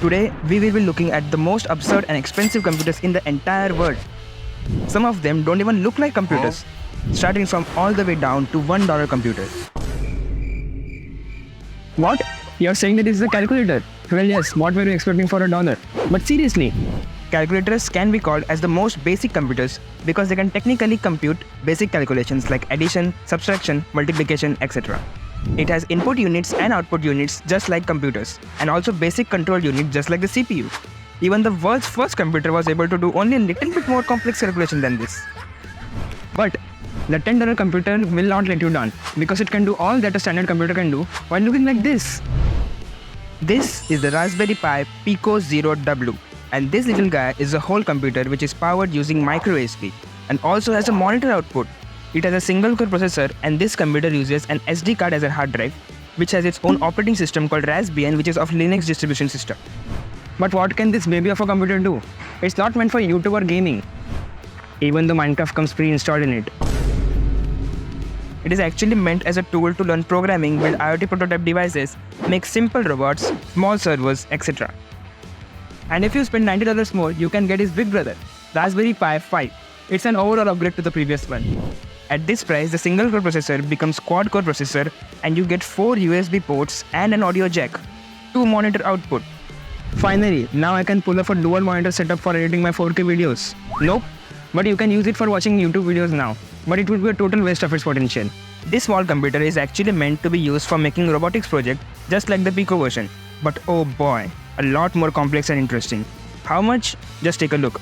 Today, we will be looking at the most absurd and expensive computers in the entire world. Some of them don't even look like computers, starting from all the way down to $1 computers. What? You're saying that this is a calculator? Well, yes, what were you expecting for $1? But seriously, Calculators can be called as the most basic computers because they can technically compute basic calculations like addition, subtraction, multiplication, etc. It has input units and output units just like computers, and also basic control units just like the CPU. Even the world's first computer was able to do only a little bit more complex calculation than this. but the $10 computer will not let you down because it can do all that a standard computer can do while looking like this. This is the Raspberry Pi Pico Zero W, and this little guy is a whole computer which is powered using micro USB and also has a monitor output. It has a single core processor, and this computer uses an SD card as a hard drive, which has its own operating system called Raspbian, which is of Linux distribution system. But what can this baby of a computer do? It's not meant for YouTube or gaming. Even though Minecraft comes pre-installed in it. It is actually meant as a tool to learn programming, build IoT prototype devices, make simple robots, small servers, etc. And if you spend $90 more, you can get his big brother, Raspberry Pi 5. It's an overall upgrade to the previous one. At this price, the single core processor becomes quad core processor, and you get 4 USB ports and an audio jack, 2 monitor output. Finally, now I can pull off a dual monitor setup for editing my 4K videos. Nope, but you can use it for watching YouTube videos now. But it would be a total waste of its potential. This small computer is actually meant to be used for making robotics project just like the Pico version. But oh boy, a lot more complex and interesting. How much? Just take a look.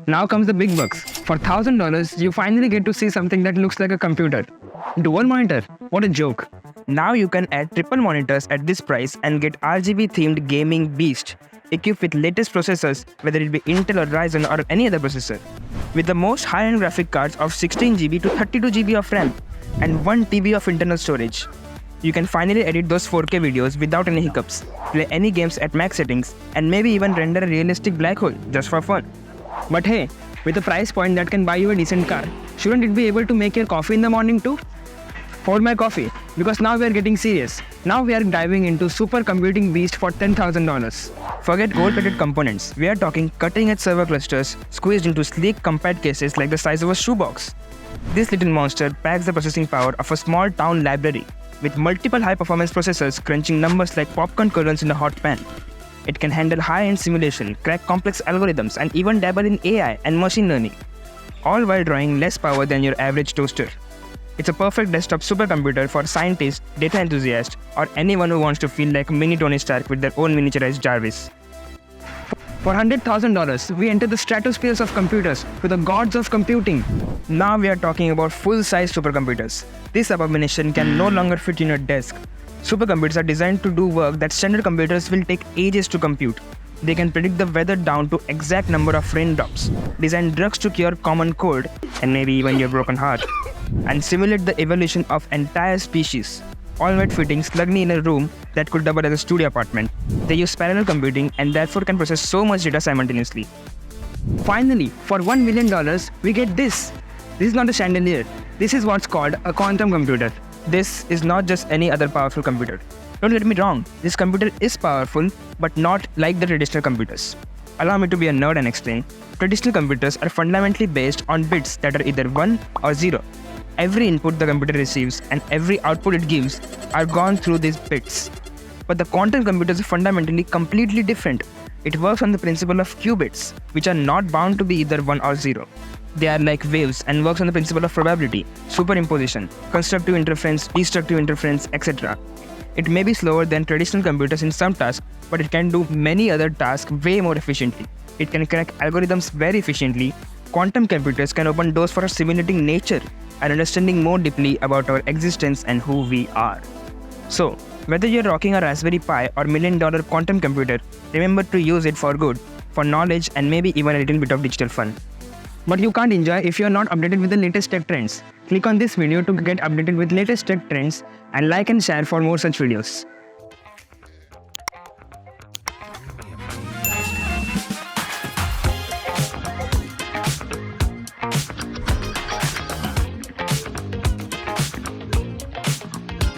Now comes the big bucks. For $1,000, you finally get to see something that looks like a computer. Dual monitor? What a joke. Now you can add triple monitors at this price and get RGB themed gaming beast, equipped with latest processors, whether it be Intel or Ryzen or any other processor, with the most high-end graphic cards of 16GB to 32GB of RAM and 1 TB of internal storage. You can finally edit those 4K videos without any hiccups, play any games at max settings, and maybe even render a realistic black hole just for fun. But hey, with a price point that can buy you a decent car, shouldn't it be able to make your coffee in the morning too? Hold my coffee, because now we are getting serious. Now we are diving into supercomputing beast for $10,000. Forget gold-plated components. We are talking cutting-edge server clusters squeezed into sleek, compact cases like the size of a shoebox. This little monster packs the processing power of a small town library, with multiple high-performance processors crunching numbers like popcorn kernels in a hot pan. It can handle high-end simulation, crack complex algorithms, and even dabble in AI and machine learning, all while drawing less power than your average toaster. It's a perfect desktop supercomputer for scientists, data enthusiasts, or anyone who wants to feel like mini Tony Stark with their own miniaturized Jarvis. For $100,000, we enter the stratospheres of computers to the gods of computing. Now we are talking about full-size supercomputers. This abomination can no longer fit in your desk. Supercomputers are designed to do work that standard computers will take ages to compute. They can predict the weather down to exact number of raindrops, design drugs to cure common cold, and maybe even your broken heart, and simulate the evolution of entire species, all while fitting snugly in a room that could double as a studio apartment. They use parallel computing and therefore can process so much data simultaneously. Finally, for $1 million, we get this. This is not a chandelier. This is what's called a quantum computer. This is not just any other powerful computer. Don't get me wrong, this computer is powerful, but not like the traditional computers. Allow me to be a nerd and explain. Traditional computers are fundamentally based on bits that are either 1 or 0. Every input the computer receives and every output it gives are gone through these bits. But the quantum computers are fundamentally completely different. It works on the principle of qubits, which are not bound to be either 1 or 0. They are like waves and works on the principle of probability, superimposition, constructive interference, destructive interference, etc. It may be slower than traditional computers in some tasks, but it can do many other tasks way more efficiently. It can crack algorithms very efficiently. Quantum computers can open doors for simulating nature and understanding more deeply about our existence and who we are. So, whether you're rocking a Raspberry Pi or $1 million quantum computer, remember to use it for good, for knowledge, and maybe even a little bit of digital fun. But you can't enjoy if you're not updated with the latest tech trends. Click on this video to get updated with latest tech trends and like and share for more such videos.